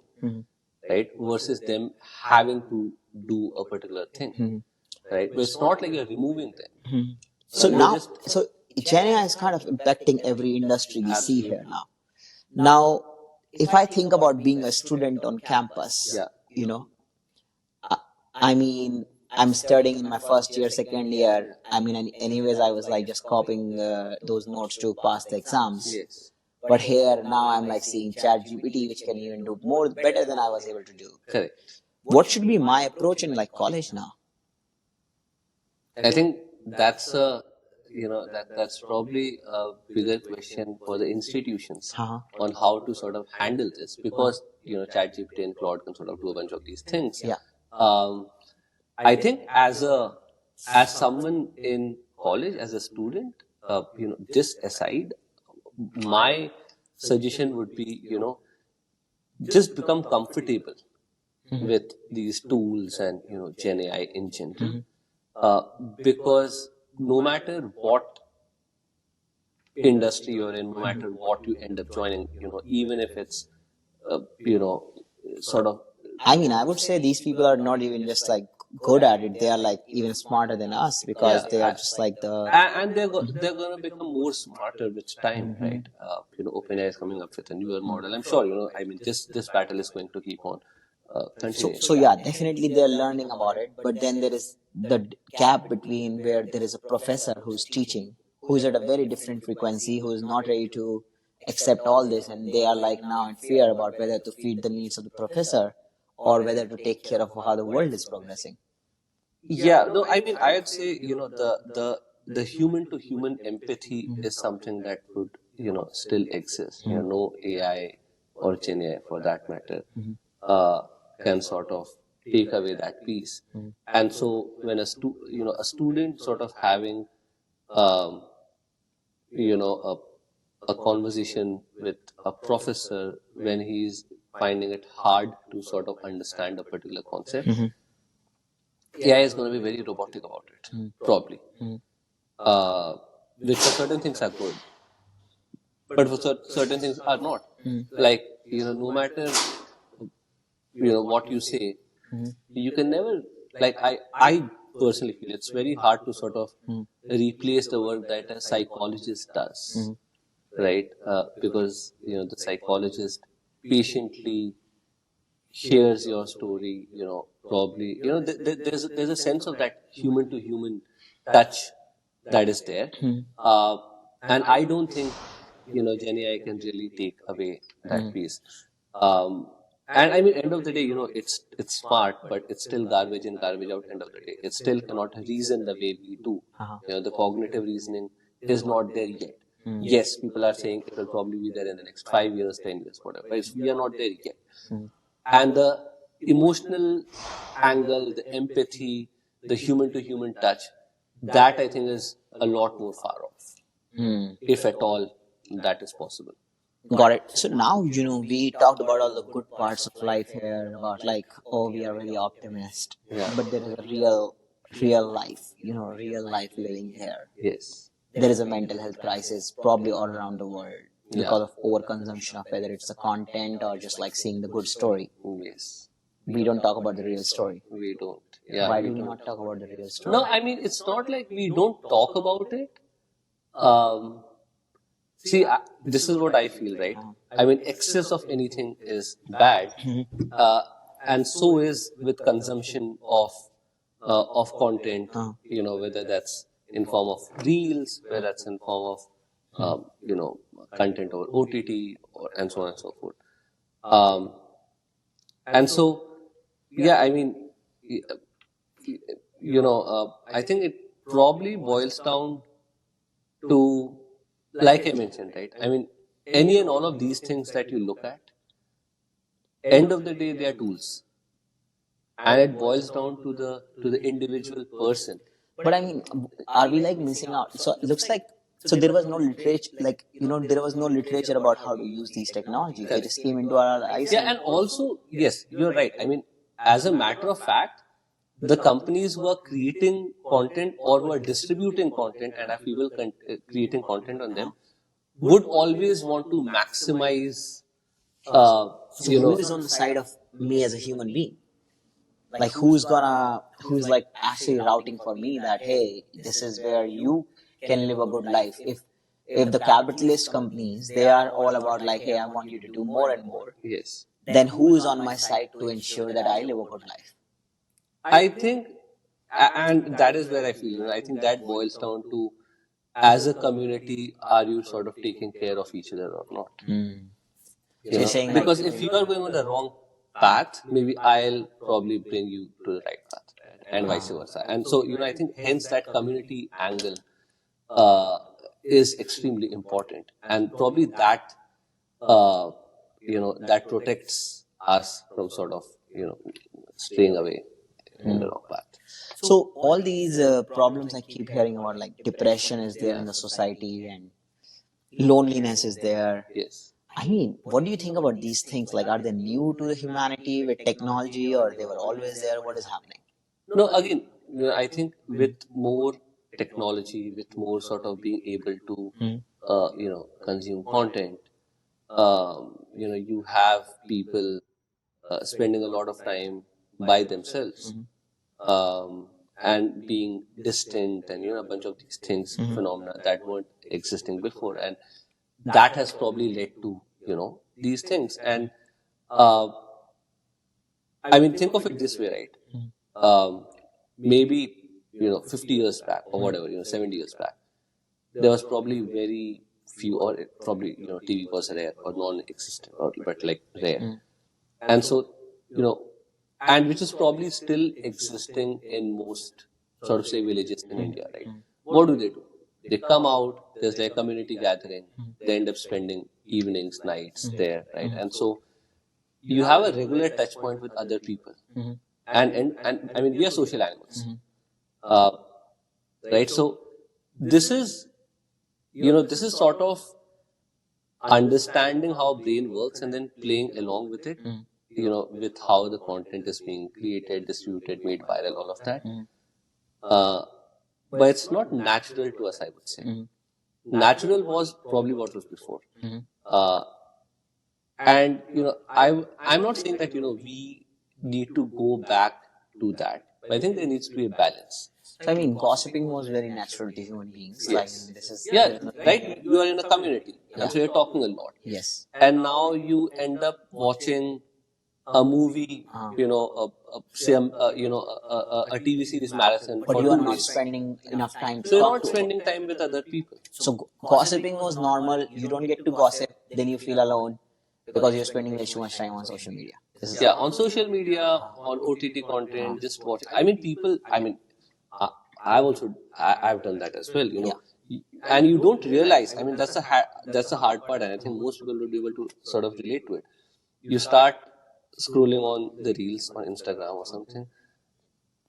right? Versus them having to do a particular thing, right? But it's not like you're removing them. So You're now, just so Gen AI is kind of impacting every industry we see here now. Now, if I think about being a student on campus, Yeah. you know, I mean, I'm studying in my first year, second year. I mean, anyways, I was like just copying those notes to pass the exams. Yes. But here now I'm like seeing Chat GPT, which can even do more better than I was able to do. Correct. What should be my approach in like college now? I think that's a that's probably a bigger question for the institutions Uh-huh. on how to sort of handle this, because ChatGPT and Claude can sort of do a bunch of these things. Yeah. I think as someone in college, as a student, this aside, my suggestion would be just become comfortable with these tools and Gen AI in general, because no matter what industry you're in, no matter what you end up joining, even if it's sort of I mean, I would say these people are not even just like good at it. They are like even smarter than us because they are just like the. and they're going to become more smarter with time, right? OpenAI is coming up with a newer model. I'm sure I mean, this battle is going to keep on continuing. So yeah, definitely they're learning about it. But then there is the gap between where there is a professor who's teaching, who's at a very different frequency, who is not ready to accept all this, and they are like now in fear about whether to feed the needs of the professor or whether to take care of how the world is progressing. Yeah, no, I mean, I'd say, the human to human empathy is something that would, still exist. No AI or Gen AI for that matter, can sort of take away that piece. And so when a student sort of having, um, a conversation with a professor when he's finding it hard to sort of understand a particular concept, AI is going to be very robotic about it, probably. Which for certain things are good, but for certain things are not. Like, no matter, what you say, you can never, like, I personally feel it's very hard to sort of replace the work that a psychologist does, right? Because, the psychologist patiently hears your story, probably, there's a sense of that human to human touch that is there. And I don't think, Gen AI can really take away that piece. And I mean, end of the day, it's smart, but it's still garbage in, garbage out. End of the day, it still cannot reason the way we do. The cognitive reasoning is not there yet. Yes, people are saying it will probably be there in the next 5 years, 10 years, whatever. But we are not there yet. And the emotional angle, the empathy, the human to human touch, that I think is a lot more far off, if at all that is possible. Got it. So now, we talked about all the good parts of life here, about like, oh, we are really optimist. Yeah. But there is a real life, real life living here. Yes. There is a mental health crisis probably all around the world because of overconsumption of whether it's the content or just like seeing the good story. Yes. We don't talk about the real story. We don't. Yeah. Why do we not talk about the real story? No, I mean, it's not like we don't talk about it. See, this is what I feel, right? I mean, excess of anything is bad, and so is with consumption of content. Whether that's in form of reels, whether that's in form of content over OTT, and so on and so forth. And so, yeah, I mean, I think it probably boils down to, like I mentioned, right? I mean, any and all of these things that you look at, end of the day, they are tools. and it boils down to the individual person. But I mean, are we like missing out? So it looks like so there was no literature, like there was no literature about how to use these technologies. They just came into our eyes. Yeah, and also, yes, you're right. I mean, as a matter of fact, the companies who are creating content or who are distributing content and have people creating content on them would always want to maximize, So who is on the side of me as a human being? Like who's like actually routing for me that hey, this is where you can live a good life. If the capitalist companies, they are all about like hey, I want you to do more and more, yes, then who is on my side to ensure that I live a good life? I think, and that is where I feel, I think that boils down to, as a community, are you sort of taking care of each other or not? So you're saying Because if you are going on the wrong path, maybe I'll probably bring you to the right path, and vice versa. And so, I think hence that community angle uh, is extremely important, and probably that that protects us from sort of straying away in the wrong path. so all these problems I keep hearing about, like depression is there in the society and loneliness is there. Yes. I mean, what do you think about these things? Like, are they new to the humanity with technology, or they were always there? What is happening? No, again, I think with more technology, with more sort of being able to, consume content, you have people spending a lot of time by themselves, and being distant, and a bunch of these things, phenomena that weren't existing before, and that has probably led to these things. And I mean, think of it this way, right? Maybe 50 years back or whatever, 70 years back, there was probably very few, or probably TV was rare or non-existent, or but like rare. And so and which is probably still existing in most sort of say villages in India, right? What do? They come out, there's like community gathering, they end up spending evenings, nights there, right? And so you have a regular touch point with other people. And I mean, we are social animals, uh, right? So this is this is sort of understanding how brain works and then playing along with it, with how the content is being created, distributed, made viral, all of that. But it's not natural to us, I would say. Natural was probably what was before. And I'm not saying that we need to go back to that. But I think there needs to be a balance. So, I mean, gossiping was very natural to human beings. Like, Yes. this is Right. You are in a community, and so you're talking a lot. yes. And now you end up watching a movie, say, a TV series marathon. But for you are 2 not days. spending enough time to So you're talk not to spending time with other people. So gossiping was normal. You don't get to gossip, then you feel alone because you're spending way too much time on social media. This is Yeah, on social media, on OTT content, just watching. I mean, people. I mean, uh, I've done that as well. And you don't realize. I mean, that's the hard part, and I think most people will be able to sort of relate to it. You start scrolling on the reels on Instagram or something,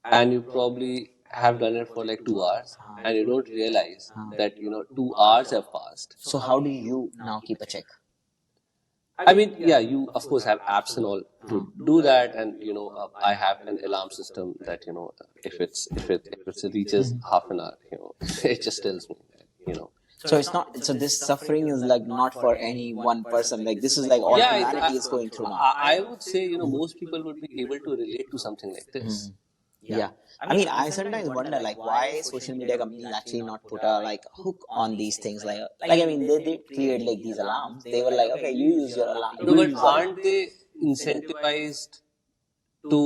and you probably have done it for like 2 hours, and you don't realize that 2 hours have passed. So how do you now keep a check? I mean, yeah, you of course have apps and all to do that, and I have an alarm system that if it reaches half an hour, it just tells me that, So it's not. So this suffering is like not for any one person. Like this is like all Yeah, humanity is going through now. I would say most people would be able to relate to something like this. Yeah. I mean, I sometimes wonder like why social media companies actually not put a like hook on these things. Like I mean, they did create like these alarms. They were like, okay, you use your alarm. No, but aren't they incentivized to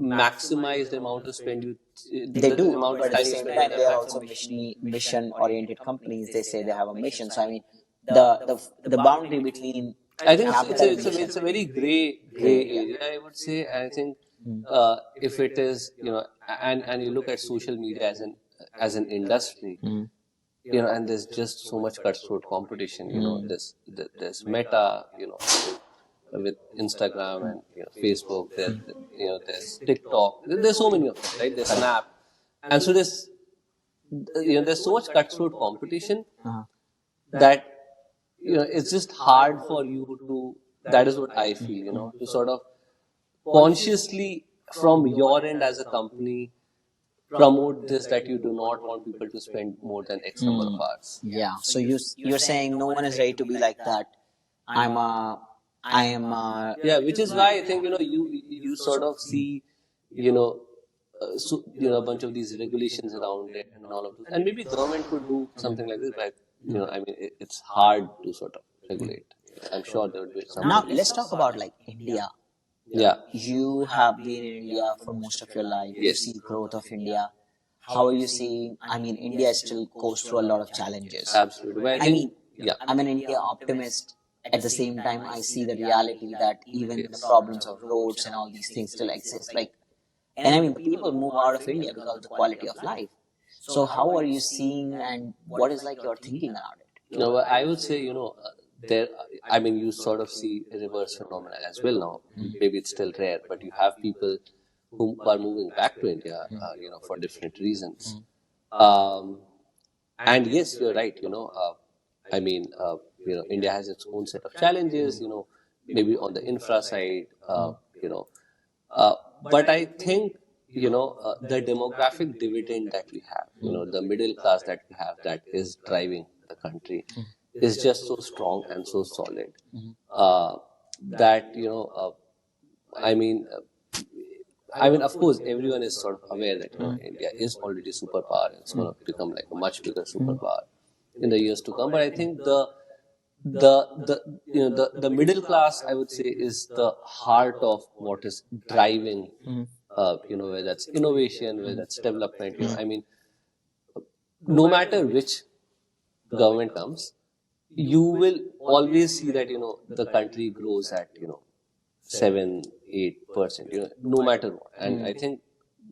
maximize the amount of spend you? They the do, amount but of at time the you same spend time, on that they are platform. also mission-oriented companies. They say they have a mission. So I mean, the boundary between I think capital and it's a very gray area, I would say. And I think if it is and you look at social media as an industry, and there's just so much cutthroat competition. There's Meta, with Instagram and Facebook. There's TikTok. There's so many of them, right? There's Snap, and so there's so much cutthroat competition that it's just hard for you to. That is what I feel. To sort of consciously from your end as a company promote this, that you do not want people to spend more than X number of hours. Yeah. So you're saying no one is ready to be like that. I am a Yeah, which is why I think you sort of see a bunch of these regulations around it and all of this, and maybe government could do something like this, but I mean it's hard to sort of regulate. I'm sure there would be some. Now let's talk about like India. Yeah. You have been in India for most of your life. You Yes. see growth of India. How are you seeing? I mean, India still goes through a lot of challenges. Absolutely. But I I think, mean, yeah. I'm an India optimist. At the same time, I see the reality that even the problems of roads and all these things still exist. Like, and I mean, the people move out of India because of the quality of life. So, how are you seeing, and what is like your thinking around it? I would say, there, I mean, you sort of see a reverse phenomenon as well now. Maybe it's still rare, but you have people who are moving back to India, for different reasons. And yes, you're right, I mean, India has its own set of challenges, maybe on the infra side, but I think, the demographic dividend that we have, the middle class that we have that is driving the country is just so strong and so solid that, I mean, of course, everyone is sort of aware that India is already a superpower and it's going to become like a much bigger superpower in the years to come. But I think the middle class, I would say, is the heart of what is driving, whether that's innovation, whether that's development. I mean, no matter which government comes, you will always see that the country grows at 7-8%, no matter what. And I think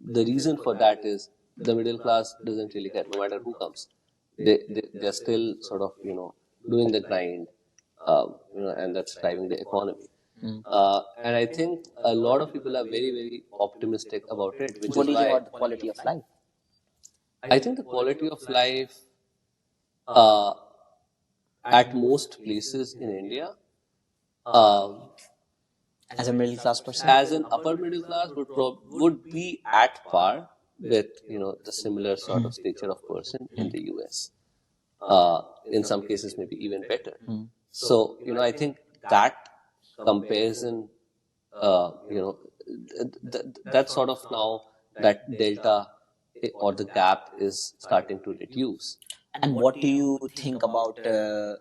the reason for that is the middle class doesn't really care, no matter who comes. They're still sort of doing the grind, and that's driving the economy. And I think a lot of people are very, very optimistic about it. Which What is do you think why about the quality of life? I think the quality of life uh, at most places in India, As a middle class person? as an upper middle class, would be at par with the similar sort of stature of person in the US. In some cases, maybe even better. So I think that comparison, that sort of now that delta or the gap is starting to reduce. And what do you think about the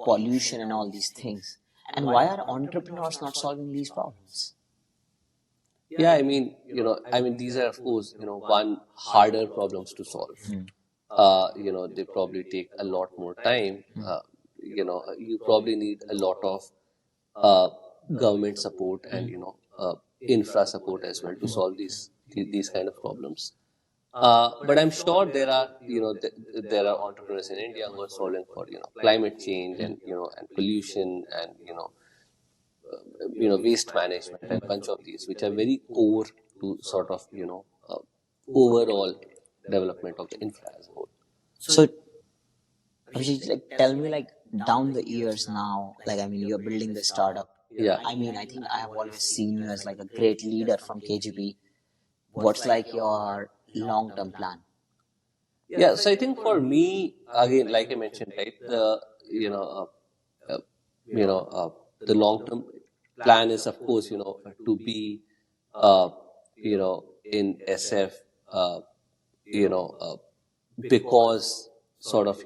pollution and all these things? And why are entrepreneurs not solving these problems? Yeah, I mean, these are, of course, one harder problems to solve. They probably take a lot more time. You probably need a lot of government support and, infra support as well to solve these kind of problems. But I'm sure there are, there are entrepreneurs in India who are solving for, climate change and, and pollution and, waste management and a bunch of these, which are very core to sort of, overall development of the infra as a whole. So, Abhishek, like, tell me, like, down the years now, like, I mean, you're building the startup. Yeah. I mean, I think I have always seen you as like a great leader from KGP. What's like your long-term plan? Yeah, so I think for me, again, like I mentioned, right, the long-term plan is, of course, to be, in SF, because sort of,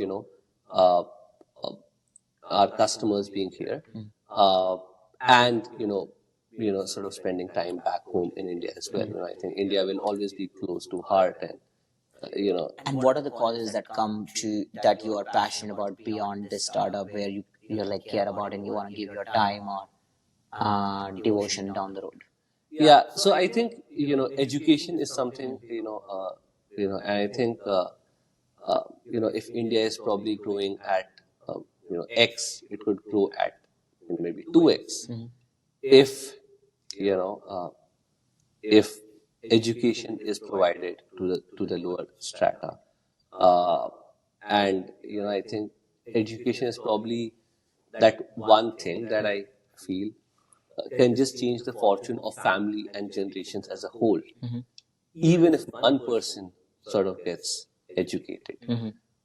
our customers being here, and, sort of spending time back home in India as well. I think India will always be close to heart and, And what are the causes that come to that you are passionate about beyond this startup, where you like care about and you want to give your time or devotion down the road? Yeah, so I think education is something and I think if India is probably growing at X, it could grow at maybe 2x if, if education is provided to the lower strata. And, I think education is probably that one thing that I feel can just change the fortune of family and generations as a whole, even if one person sort of gets educated.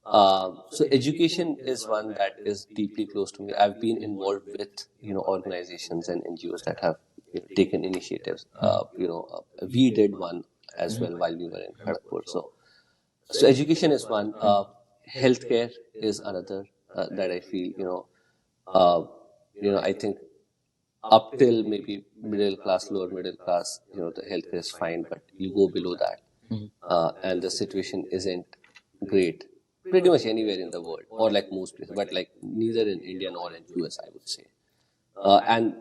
So education is one that is deeply close to me. I've been involved with, organizations and NGOs that have taken initiatives. We did one as well while we were in Kharagpur. So education is one. Healthcare is another that I feel, I think up till maybe middle class, lower middle class, the healthcare is fine, but you go below that, and the situation isn't great pretty much anywhere in the world, or like most places, but like neither in India nor in US, I would say. And,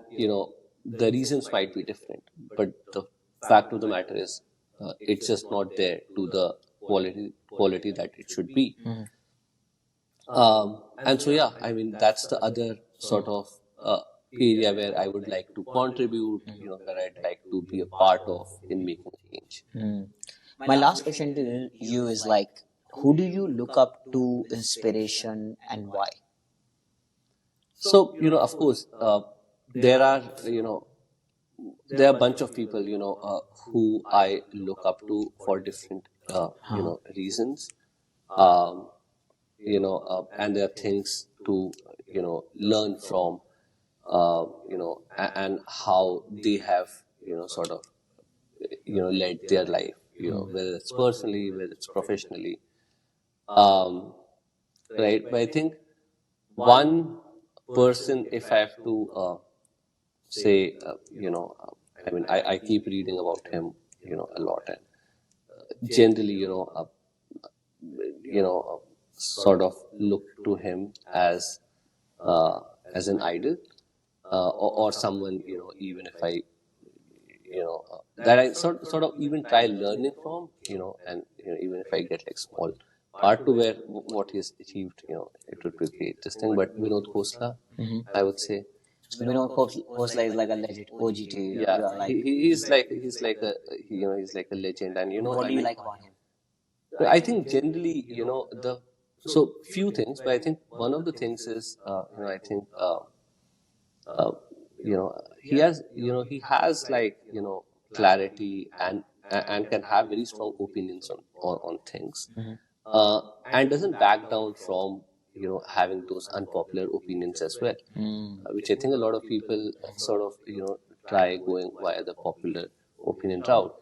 the reasons might be different, but the fact of the matter is, it's just not there to the quality that it should be. And so, yeah, I mean, that's the other sort of area where I would like to contribute, where I'd like to be a part of in making change. My last question to you is like, who do you look up to inspiration and why? So, of course, there are, there are a bunch of people, who I look up to for different, reasons. And there are things to, learn from, and how they have, sort of, led their life, whether it's personally, whether it's professionally. Right. But I think one person, if I have to say, I mean, I keep reading about him, a lot, and generally, sort of look to him as an idol, or someone, even if I, that I sort of even try learning from, and even if I get like small part to where what he's achieved, it would be great. This thing, but Vinod Khosla, I would say. So Khosla is like a legend, OG to you. Yeah, You are like, he's like a he's like a legend, and what do you like about him? I think generally, so few things, but I think one of the things is, I think, he has like, clarity and can have very strong opinions on things, and doesn't back down from, having those unpopular opinions as well, which I think a lot of people sort of, try going via the popular opinion route.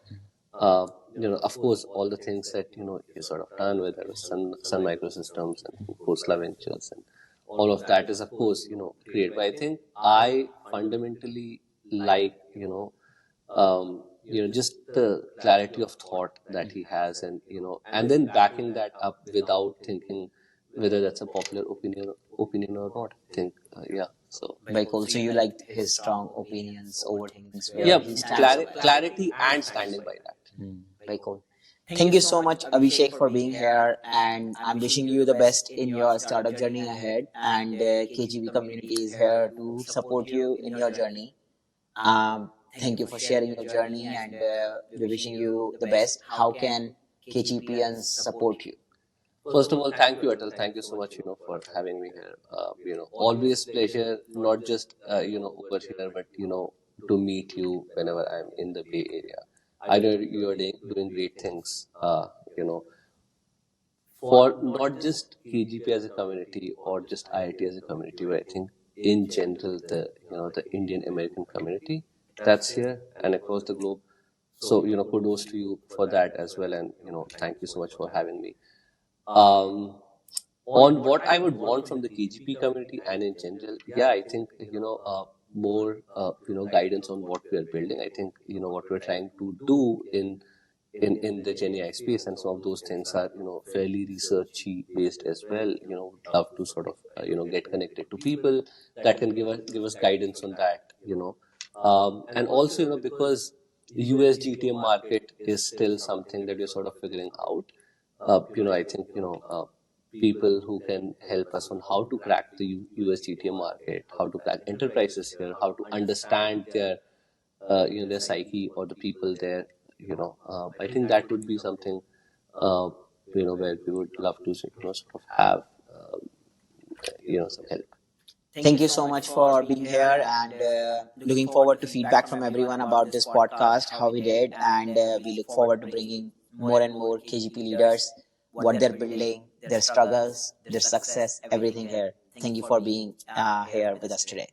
Of course, all the things that, he's sort of done, whether it was Sun Microsystems and Khosla Ventures and all of that is, of course, great. But I think I fundamentally like, just the clarity of thought that he has, and, and then backing that up without thinking whether that's a popular opinion or not. I think, yeah. So, Like also you like his strong opinions over things. yeah, clarity and standing by that. Very cool. Thank you so much, Abhishek, for being here, and I'm wishing you the best in your startup journey ahead. And KGP community is here to support you in your journey. Thank you for sharing your journey, and we're wishing you the best. How can KGPians support you? First of all, thank you, Atal. Thank you so much, for having me here. Always pleasure, not just, over here, but, to meet you whenever I'm in the Bay Area. I know you are doing great things, for not just KGP as a community or just IIT as a community, but I think in general, the Indian American community that's here and across the globe. So, kudos to you for that as well. And, thank you so much for having me. On what I would want from the KGP community and in general, yeah, I think, more, guidance on what we are building. I think, what we're trying to do in the GenAI space, and some of those things are, fairly researchy based as well. Would love to sort of, get connected to people that can give us guidance on that, and also, because the US GTM market is still something that we're sort of figuring out. I think, people who can help us on how to crack the US GTA market, how to crack enterprises here, how to understand their their psyche or the people there. I think that would be something uh, where we would love to sort of have some help. Thank you so much for being here and looking forward to feedback from everyone about this podcast, how we did, and we look forward to bringing more and more KGP leaders, what they're building, their struggles, their success, everything here. Thank you for being here with us today.